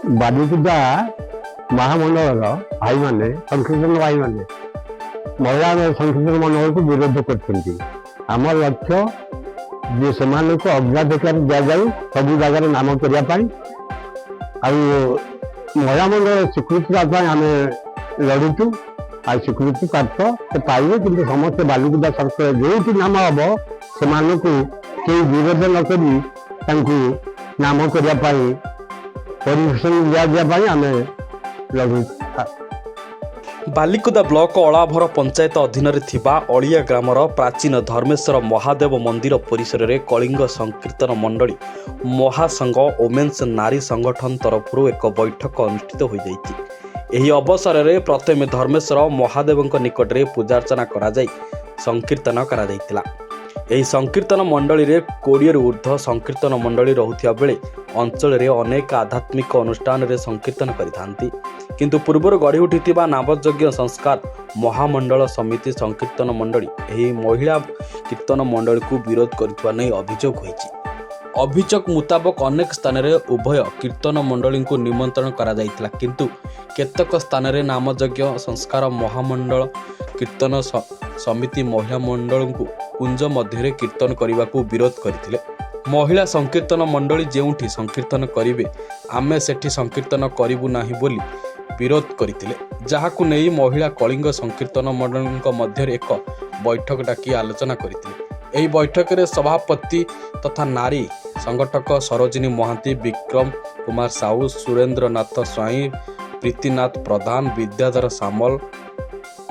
ବାରିକୁଦା ମହାମଣ୍ଡଳର ଭାଇମାନେ ସଂକୀର୍ତ୍ତନ ଭାଇମାନେ ମହିଳା ସଂକୀର୍ତ୍ତନ ମଣ୍ଡଳକୁ ବିରୋଧ କରିଛନ୍ତି। ଆମ ଲକ୍ଷ୍ୟ ଯେ ସେମାନଙ୍କୁ ଅଗ୍ରାଧିକାର ଦିଆଯାଉ ସବୁ ଜାଗାରେ ନାମ କରିବା ପାଇଁ, ଆଉ ମହିଳା ମଣ୍ଡଳ ସ୍ୱୀକୃତି ଦେବା ପାଇଁ ଆମେ ଲଢୁଛୁ। ଆଉ ସ୍ୱୀକୃତି ପ୍ରାପ୍ତ ସେ ପାଇବେ, କିନ୍ତୁ ସମସ୍ତେ ବାଲିକୁଦା ସର୍କଲ ଯେଉଁଠି ନାମ ହବ ସେମାନଙ୍କୁ କେହି ବିରୋଧ ନ କରି ତାଙ୍କୁ ନାମ କରିବା ପାଇଁ ପରିବେଷଣ ଦିଆଯିବା ପାଇଁ ଆମେ ଲଢୁଛୁ। ବାଲିକୁଦା ବ୍ଲକ ଅଳାଭର ପଞ୍ଚାୟତ ଅଧୀନରେ ଥିବା ଅଳିଆ ଗ୍ରାମର ପ୍ରାଚୀନ ଧର୍ମେଶ୍ୱର ମହାଦେବ ମନ୍ଦିର ପରିସରରେ କଳିଙ୍ଗ ସଂକୀର୍ତ୍ତନ ମଣ୍ଡଳୀ ମହାସଂଘ ଓମେନ୍ସ ନାରୀ ସଂଗଠନ ତରଫରୁ ଏକ ବୈଠକ ଅନୁଷ୍ଠିତ ହୋଇଯାଇଛି। ଏହି ଅବସରରେ ପ୍ରଥମେ ଧର୍ମେଶ୍ୱର ମହାଦେବଙ୍କ ନିକଟରେ ପୂଜାର୍ଚ୍ଚନା କରାଯାଇ ସଂକୀର୍ତ୍ତନ କରାଯାଇଥିଲା। ଏହି ସଂକୀର୍ତ୍ତନ ମଣ୍ଡଳୀରେ 20ରୁ ଉର୍ଦ୍ଧ୍ୱ ସଂକୀର୍ତ୍ତନ ମଣ୍ଡଳୀ ରହୁଥିବା ବେଳେ ଅଞ୍ଚଳରେ ଅନେକ ଆଧ୍ୟାତ୍ମିକ ଅନୁଷ୍ଠାନରେ ସଂକୀର୍ତ୍ତନ କରିଥାନ୍ତି। କିନ୍ତୁ ପୂର୍ବରୁ ଗଢ଼ି ଉଠିଥିବା ନାମଯଜ୍ଞ ସଂସ୍କାର ମହାମଣ୍ଡଳ ସମିତି ସଂକୀର୍ତ୍ତନ ମଣ୍ଡଳୀ ଏହି ମହିଳା କୀର୍ତ୍ତନ ମଣ୍ଡଳୀକୁ ବିରୋଧ କରିଥିବା ନେଇ ଅଭିଯୋଗ ହୋଇଛି। ଅଭିଯୋଗ ମୁତାବକ ଅନେକ ସ୍ଥାନରେ ଉଭୟ କୀର୍ତ୍ତନ ମଣ୍ଡଳୀଙ୍କୁ ନିମନ୍ତ୍ରଣ କରାଯାଇଥିଲା, କିନ୍ତୁ କେତେକ ସ୍ଥାନରେ ନାମଯଜ୍ଞ ସଂସ୍କାର ମହାମଣ୍ଡଳ କୀର୍ତ୍ତନ ସମିତି ମହିଳା ମଣ୍ଡଳଙ୍କୁ କୁଞ୍ଜ ମଧ୍ୟରେ କୀର୍ତ୍ତନ କରିବାକୁ ବିରୋଧ କରିଥିଲେ। ମହିଳା ସଂକୀର୍ତ୍ତନ ମଣ୍ଡଳୀ ଯେଉଁଠି ସଂକୀର୍ତ୍ତନ କରିବେ ଆମେ ସେଠି ସଂକୀର୍ତ୍ତନ କରିବୁ ନାହିଁ ବୋଲି ବିରୋଧ କରିଥିଲେ, ଯାହାକୁ ନେଇ ମହିଳା କଳିଙ୍ଗ ସଂକୀର୍ତ୍ତନ ମଣ୍ଡଳୀଙ୍କ ମଧ୍ୟରେ ଏକ ବୈଠକ ଡାକି ଆଲୋଚନା କରିଥିଲେ। ଏହି ବୈଠକରେ ସଭାପତି ତଥା ନାରୀ ସଂଗଠକ ସରୋଜିନୀ ମହାନ୍ତି, ବିକ୍ରମ କୁମାର ସାହୁ, ସୁରେନ୍ଦ୍ରନାଥ ସ୍ୱାଇଁ, ପ୍ରୀତିନାଥ ପ୍ରଧାନ, ବିଦ୍ୟାଧର ସାମଲ,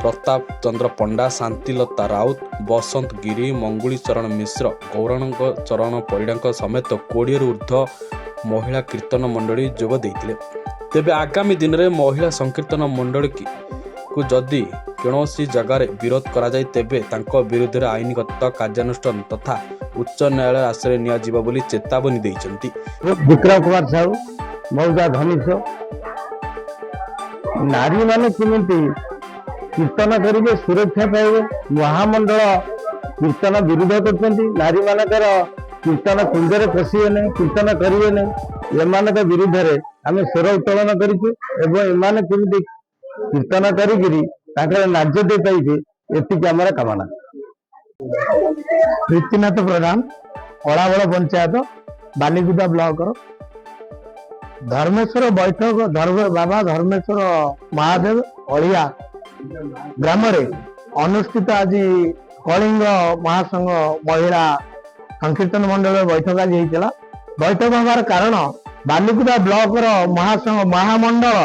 ପ୍ରତାପ ଚନ୍ଦ୍ର ପଣ୍ଡା, ଶାନ୍ତିଲତା ରାଉତ, ବସନ୍ତ ଗିରି, ମଙ୍ଗୁଳି ଚରଣ ମିଶ୍ର, ଗୌରାଙ୍ଗ ଚରଣ ପରିଡ଼ାଙ୍କ ସମେତ 20ରୁ ଉର୍ଦ୍ଧ୍ୱ ମହିଳା କୀର୍ତ୍ତନ ମଣ୍ଡଳୀ ଯୋଗ ଦେଇଥିଲେ। ତେବେ ଆଗାମୀ ଦିନରେ ମହିଳା ସଂକୀର୍ତ୍ତନ ମଣ୍ଡଳୀକୁ ଯଦି କୌଣସି ଜାଗାରେ ବିରୋଧ କରାଯାଏ ତେବେ ତାଙ୍କ ବିରୁଦ୍ଧରେ ଆଇନଗତ କାର୍ଯ୍ୟାନୁଷ୍ଠାନ ତଥା ଉଚ୍ଚ ନ୍ୟାୟାଳୟ ଆଶ୍ରୟ ନିଆଯିବ ବୋଲି ଚେତାବନୀ ଦେଇଛନ୍ତି। ବିକ୍ରମ କୁମାର ସାହୁ, ମଉଜା ଧନିଷ, ନାରୀମାନେ କେମିତି କୀର୍ତ୍ତନ କରିବେ, ସୁରକ୍ଷା ପାଇବେ? ମହାମଣ୍ଡଳ କୀର୍ତ୍ତନ ବିରୋଧ କରୁଛନ୍ତି। ନାରୀମାନଙ୍କର କୀର୍ତ୍ତନ କୁଞ୍ଜରେ ପଶିବେ ନାହିଁ, କୀର୍ତ୍ତନ କରିବେ ନାହିଁ, ଏମାନଙ୍କ ବିରୁଦ୍ଧରେ ଆମେ ସ୍ୱର ଉତ୍ତୋଳନ କରିଛୁ ଏବଂ ଏମାନେ କେମିତି କୀର୍ତ୍ତନ କରିକିରି ତାଙ୍କର ନ୍ୟାଯ୍ୟ ପାଇବେ, ଏତିକି ଆମର କାମନା। ପ୍ରୀତିନାଥ ପ୍ରଧାନ, ଅଳାବଳ ପଞ୍ଚାୟତ, ବାଲିକୁଦା ବ୍ଲକର ଧର୍ମେଶ୍ୱର ବୈଠକ ବାବା ଧର୍ମେଶ୍ୱର ମହାଦେବ ଅଳିଆ ଗ୍ରାମରେ ଅନୁଷ୍ଠିତ ଆଜି କଳିଙ୍ଗ ମହାସଂଘ ମହିଳା ସଂକୀର୍ତ୍ତନ ମଣ୍ଡଳୀର ବୈଠକ ଆଜି ହେଇଥିଲା। ବୈଠକ ହେବାର କାରଣ ବାଲିକୁଦା ବ୍ଲକର ମହାସଂଘ ମହାମଣ୍ଡଳ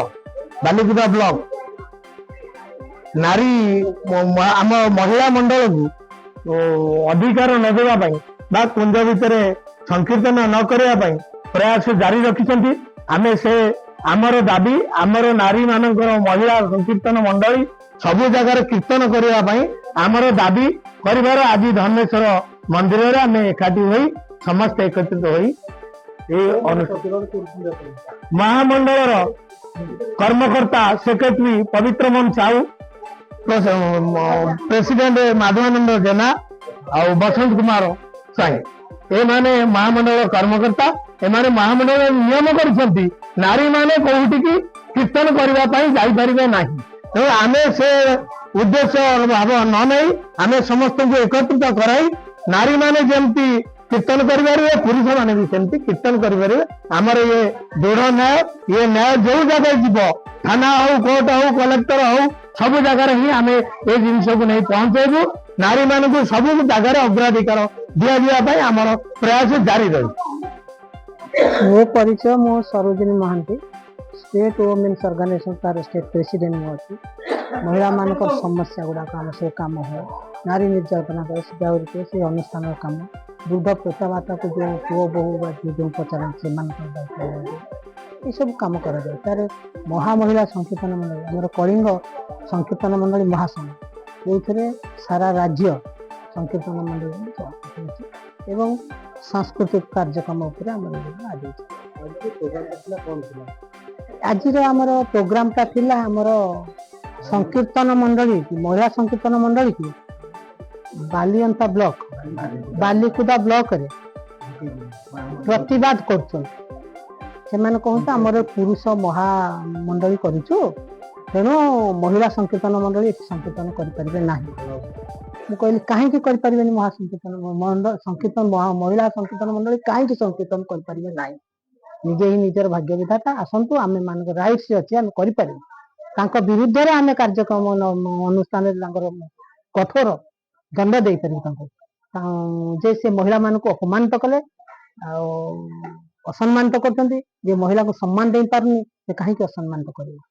ବାଲିକୁଦା ବ୍ଲକ ନାରୀ ଆମ ମହିଳା ମଣ୍ଡଳକୁ ଅଧିକାର ନ ଦେବା ପାଇଁ ବା କୁଞ୍ଜ ଭିତରେ ସଂକୀର୍ତ୍ତନ ନ କରିବା ପାଇଁ ପ୍ରୟାସ ଜାରି ରଖିଛନ୍ତି। ଆମେ ଆମର ଦାବି, ଆମର ନାରୀ ମାନଙ୍କର ମହିଳା ସଂକୀର୍ତ୍ତନ ମଣ୍ଡଳୀ ସବୁ ଜାଗାରେ କୀର୍ତ୍ତନ କରିବା ପାଇଁ ଆମର ଦାବି କରିବାର ଆଜି ଧର୍ମେଶ୍ୱର ମନ୍ଦିରରେ ଆମେ ଏକାଠି ହୋଇ ସମସ୍ତେ ଏକତ୍ରିତ ହୋଇ ମହାମଣ୍ଡଳର କର୍ମକର୍ତ୍ତା ସେକ୍ରେଟାରୀ ପବିତ୍ର ମୋହନ ସାହୁ, ପ୍ରେସିଡେଣ୍ଟ ମାଧବାନନ୍ଦ ଜେନା ଆଉ ବସନ୍ତ କୁମାର ସ୍ୱାଇଁ, ଏମାନେ ମହାମଣ୍ଡଳ କର୍ମକର୍ତ୍ତା। ଏମାନେ ମହାମଣ୍ଡଳ ନିୟମ କରିଛନ୍ତି ନାରୀମାନେ କୋଉଠିକି କୀର୍ତ୍ତନ କରିବା ପାଇଁ ଯାଇପାରିବେ ନାହିଁ। ତେଣୁ ଆମେ ସେ ଉଦ୍ଦେଶ୍ୟ ଭାବ ନ ନେଇ ଆମେ ସମସ୍ତଙ୍କୁ ଏକତ୍ରିତ କରାଇ ନାରୀମାନେ ଯେମିତି କୀର୍ତ୍ତନ କରିପାରିବେ, ପୁରୁଷମାନେ ବି ସେମିତି କୀର୍ତ୍ତନ କରିପାରିବେ। ଆମର ଇଏ ଦୃଢ ନ୍ୟାୟ, ଇଏ ନ୍ୟାୟ ଯୋଉ ଜାଗାରେ ଯିବ, ଥାନା ହଉ, କୋର୍ଟ ହଉ, କଲେକ୍ଟର ହଉ, ସବୁ ଜାଗାରେ ହିଁ ଆମେ ଏ ଜିନିଷକୁ ନେଇ ପହଞ୍ଚେଇବୁ। ନାରୀମାନଙ୍କୁ ସବୁ ଜାଗାରେ ଅଗ୍ରାଧିକାର ଦିଆଯିବା ପାଇଁ ଆମର ପ୍ରୟାସ ଜାରି ରହିବ। ମୋ ପରିଚୟ, ମୁଁ Sarojini Mohanty, state women's organisation ତାର ଷ୍ଟେଟ୍ ପ୍ରେସିଡେଣ୍ଟ ମୁଁ ଅଛି। ମହିଳାମାନଙ୍କର ସମସ୍ୟା ଗୁଡ଼ାକ ଆମ ସବୁ କାମ ହୁଏ। ନାରୀ ନିର୍ଯାତନା କରେ, ସିଧାଉରି ସେ ଅନୁଷ୍ଠାନର କାମ। ବୃଦ୍ଧ ପ୍ରଥାବାର୍ତ୍ତାକୁ ଯେଉଁ ପୁଅ ବୋହୂ ବା ଯେଉଁ ପଚାରନ୍ତି ସେମାନଙ୍କର ଦାୟିତ୍ୱ ଏସବୁ କାମ କରାଯାଏ। ତାର ମହାମହିଳା ସଂକୀର୍ତ୍ତନ ମଣ୍ଡଳୀ ଆମର କଳିଙ୍ଗ ସଂକୀର୍ତ୍ତନ ମଣ୍ଡଳୀ ମହାସଂଘ, ଯେଉଁଥିରେ ସାରା ରାଜ୍ୟ ସଂକୀର୍ତ୍ତନ ମଣ୍ଡଳୀ ଏବଂ ସାଂସ୍କୃତିକ କାର୍ଯ୍ୟକ୍ରମ ଉପରେ ଆମର ଆଗେଇଛି। ଆଜିର ଆମର ପ୍ରୋଗ୍ରାମଟା ଥିଲା ଆମର ସଂକୀର୍ତ୍ତନ ମଣ୍ଡଳୀ ମହିଳା ସଂକୀର୍ତ୍ତନ ମଣ୍ଡଳୀ କି ବାଲିଅନ୍ତା ବ୍ଲକ ବାଲିକୁଦା ବ୍ଲକରେ ପ୍ରତିବାଦ କରୁଛନ୍ତି। ସେମାନେ କହନ୍ତି ଆମର ପୁରୁଷ ମହାମଣ୍ଡଳୀ କରିଛୁ, ତେଣୁ ମହିଳା ସଂକୀର୍ତ୍ତନ ମଣ୍ଡଳୀ ଏଠି ସଂକୀର୍ତ୍ତନ କରିପାରିବେ ନାହିଁ। ମୁଁ କହିଲି କାହିଁକି କରିପାରିବେନି ମହିଳା ସଂକୀର୍ତ୍ତନ ମଣ୍ଡଳୀ କାହିଁକି ସଂକୀର୍ତ୍ତନ କରିପାରିବେ ନାହିଁ? ନିଜେ ହିଁ ନିଜର ଭାଗ୍ୟ ବିଧାତା, ଆସନ୍ତୁ ଆମେ ମାନଙ୍କ ରାଇଟ୍ସ ଅଛି, ଆମେ କରିପାରିବୁ। ତାଙ୍କ ବିରୁଦ୍ଧରେ ଆମେ କାର୍ଯ୍ୟକ୍ରମ ଅନୁଷ୍ଠାନରେ ତାଙ୍କର କଠୋର ଦଣ୍ଡ ଦେଇପାରିବୁ ତାଙ୍କୁ, ଯେ ସେ ମହିଳା ମାନଙ୍କୁ ଅପମାନିତ କଲେ ଆଉ ଅସମ୍ମାନିତ କରୁଛନ୍ତି। ଯେ ମହିଳାକୁ ସମ୍ମାନ ଦେଇପାରୁନି ସେ କାହିଁକି ଅସମ୍ମାନିତ କରିବ?